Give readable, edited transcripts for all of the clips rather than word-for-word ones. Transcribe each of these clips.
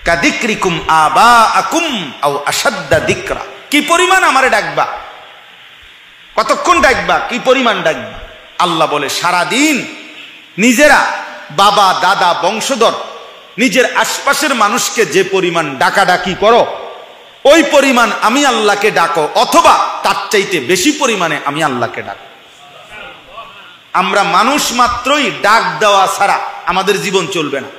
কাদিক্রিকুম আবাআকুম আও আশাদ্দা যিকরা। কি পরিমাণ আমারে ডাকবা, কতক্ষণ ডাকবা, কি পরিমাণ ডাকবা? আল্লাহ বলে সারাদিন নিজেরা বাবা দাদা বংশধর নিজের আশপাশের মানুষকে যে পরিমাণ ডাকাডাকি করো ওই পরিমাণ আমি আল্লাহকে ডাকো, অথবা তার চাইতে বেশি পরিমাণে আমি আল্লাহকে ডাকো। আমরা মানুষ মাত্রই ডাক দেওয়া ছাড়া আমাদের জীবন চলবে না।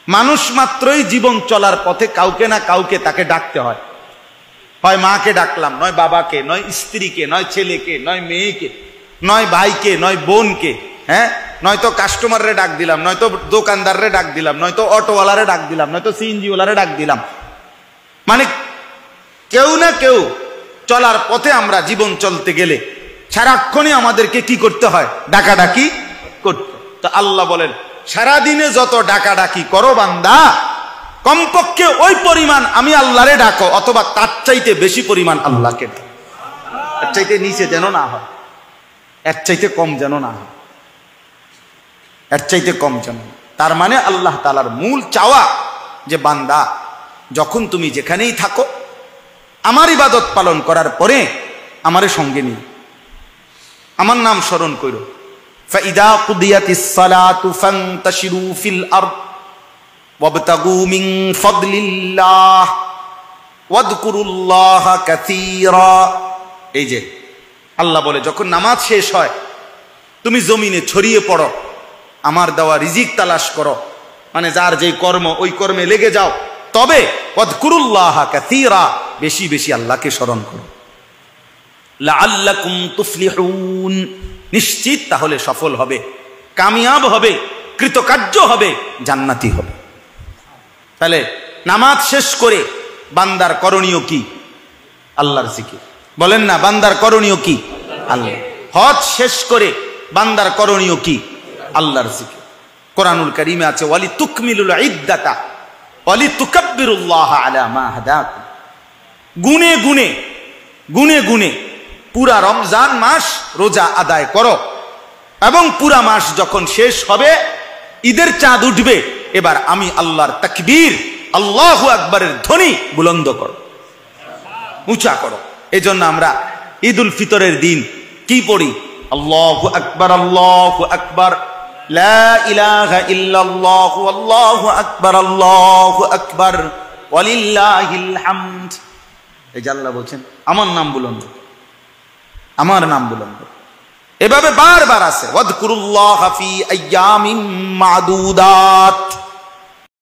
মানুষ মাত্রই জীবন চলার পথে কাউকে না কাউকে তাকে ডাকতে হয়। হয় মাকে ডাকলাম, নয় বাবাকে, নয় স্ত্রীকে, নয় ছেলেকে, নয় মেয়েকে, নয় ভাইকে, নয় বোনকে, হ্যাঁ, নয়তো কাস্টমাররে ডাক দিলাম, নয়তো দোকানদাররে ডাক দিলাম, নয়তো অটোওয়ালারে ডাক দিলাম, নয়তো সিএনজিওয়ালারে ডাক দিলাম। মানে কেউ না কেউ চলার পথে আমরা জীবন চলতে গেলে সারাক্ষণই আমাদেরকে কি করতে হয়? ডাকাডাকি করতে। তো আল্লাহ বলেন সারাদিনে যত ডাকাডাকি করো বান্দা, কমপক্ষে ওই পরিমাণ আমি আল্লাহরে ডাকো, অথবা তার চাইতে বেশি পরিমাণ আল্লাহকে ডাকো। এর চাইতে নিচে যেন না হয়, এর চাইতে কম যেন না হয়, এর চাইতে কম যেন। তার মানে আল্লাহ তাআলার মূল চাওয়া যে বান্দা যখন তুমি যেখানেই থাকো আমার ইবাদত পালন করার পরে আমারে সঙ্গে নিয়ে আমার নাম স্মরণ করো। ফাইদা কুদিয়াতিস সালাতু ফান্তাশিরু ফিল আরদ ওয়াবতাগু মিন ফাদলিল্লাহ ওয়াযকুরুল্লাহা কাসীরা। এই যে আল্লাহ বলে যখন নামাজ শেষ হয় তুমি জমিনে ছড়িয়ে পড়ো, আমার দেওয়া রিজিক তালাশ করো, মানে যার যেই কর্ম ওই কর্মে লেগে যাও, তবে ওয়াযকুরুল্লাহা কাসীরা, বেশি বেশি আল্লাহকে স্মরণ করো। লাআল্লাকুম তুফলিহুন, নিশ্চিত তাহলে সফল হবে, কামিয়াব হবে, কৃতকার্য হবে, জান্নাতি হবে। তাহলে নামাজ শেষ করে বান্দার করণীয় কি? আল্লাহর জিকির। বলেন না, বান্দার করণীয় কি? আল্লাহ। হজ শেষ করে বান্দার করণীয় কি? আল্লাহর জিকির। কোরআনুল কারীমে আছে ওয়ালি তুকমিলুল ইদ্দাতা ওয়ালি তুকাব্বিরুল্লাহ আলা মা হাদাকুম। গুনে গুনে গুনে গুনে পুরা রমজান মাস রোজা আদায় করো, এবং পুরা মাস যখন শেষ হবে ঈদের চাঁদ উঠবে, এবার আমি আল্লাহর তাকবীর আল্লাহু আকবারের ধ্বনি বুলন্দ করো, উঁচা করো। এজন্য আমরা ঈদুল ফিতরের দিন কি পড়ি? আল্লাহু আকবার, আল্লাহু আকবার, লা ইলাহা ইল্লাল্লাহু আল্লাহু আকবার, আল্লাহু আকবার, ওয়ালিল্লাহিল হামদ। এই যে আল্লাহ বলছেন আমার নাম বুলন্দ, আমার নাম বুলন্দ। এভাবে বারবার আছে ওয়াযকুরুল্লাহা ফি আইয়ামিন মা'দুদাত।